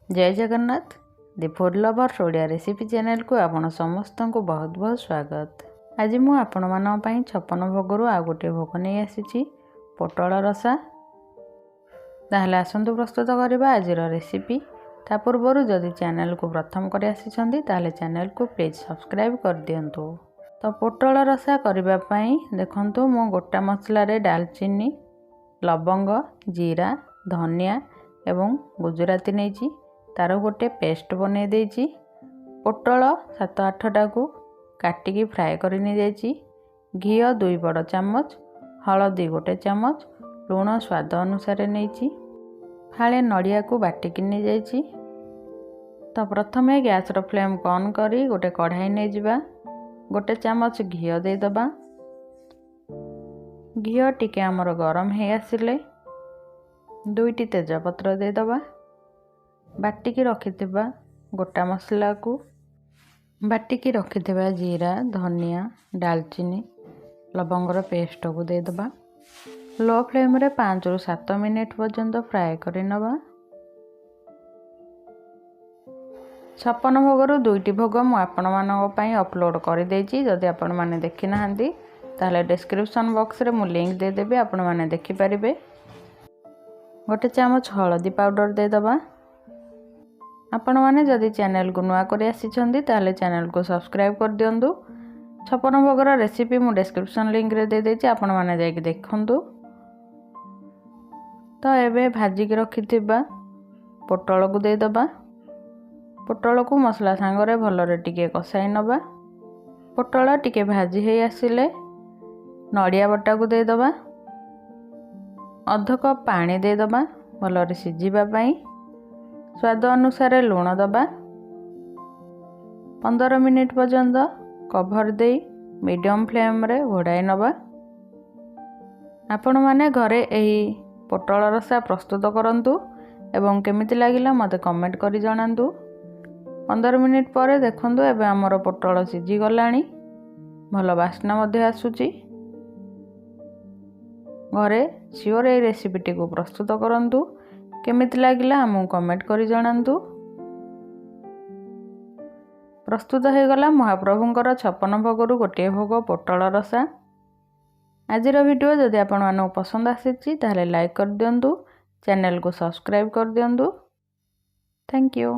जय Jagannath the food lovers Odia recipe channel को आपण समस्त को बहुत बहुत स्वागत। आज मु आपण मान पई 56 भोगरु आ गोटे भोग नहीं आसी पोटल रसा। ताहले आसंतु प्रस्तुत करबा आज रेसिपी। ता पूर्व जदि चैनल को प्रथम कर आसी ताहले चैनल को प्लीज सब्सक्राइब कर दियंतु। तो पोटल रसा करबा पई देखंतु मु गोटा मसला रे दालचीनी लवंग जीरा धनिया एवं गुजराती नहीं तार गोटे पेस्ट बनै देछि। पोटल 7-8टा को काटिकी फ्राए कर घी 2 बड़ चामच हलदी गोटे चामच लुण स्वाद अनुसार नहीं फाळे नड़िया को बाटिकी नहीं जाइछि। तो प्रथमे गैस रो फ्लेम ऑन करी गोटे कढ़ाई नहीं जिबा गोटे चामच घी देदबा। घी टिके हमर गरम हे आसिले 2टी तेजपत्र देदबा। बाटिकी रखिथिबा गोटा मसला को बाटिकी रखिथिबा जीरा धनिया दालचीनी लवंगर पेस्ट को देदबा। लो फ्लेम रे 5 ରୁ 7 मिनिट पर्यंत फ्राए करि नबा। 56 भोगरु 2टी भोग मु आपण मानक पई अपलोड कर देछि। जदि आपण माने देखि नाहंती ताले डिस्क्रिप्शन बॉक्स रे मु लिंक दे देबे आपण माने देखि परिबे। गोटे चामच हळदी पाउडर दे दबा। आपण माने जदि चैनल को नुआ कर आसी ताले चैनल को सब्सक्राइब कर दियंतु। 56 भोगर रेसिपी मु डिस्क्रिप्शन लिंक रे दे देछि आपण माने जाई देखंतु। तो एबे भाजी के रखिथिबा पोटल को दे दबा। पोटल को मसला सांगरे भलरे टिके कसाई नबा। पोटल टिके भाजी हे आसिले नड़िया बटा को दे दबा। अध कप पानी दे दबा भलरे सिझिबा पई। स्वाद अनुसार लुण दबा। 15 मिनिट पर्यंत कभर दे मीडियम फ्लेम रे घोड़ाई नबा। आपण माने घरे एही पोटल रसा प्रस्तुत करंतु एवं केमिति लागिला मते कमेंट करि जणांतु। 15 मिनिट पर देखंतु एबे हमर पोटल सिझी गलानी भल वासना मध्ये आसुची। घरे सियोर ए रेसिपीटी को प्रस्तुत करंतु केमिति लागिला हमू कमेंट करि जणांतु। प्रस्तुत हो गला महाप्रभुंकर 56 भोगरु गोटे भोग पोटल रसा। आजिर वीडियो जदि आपण मानू पसंद आसी ताहले लाइक कर दियंतु चैनल को सब्सक्राइब कर दियंतु। Thank you.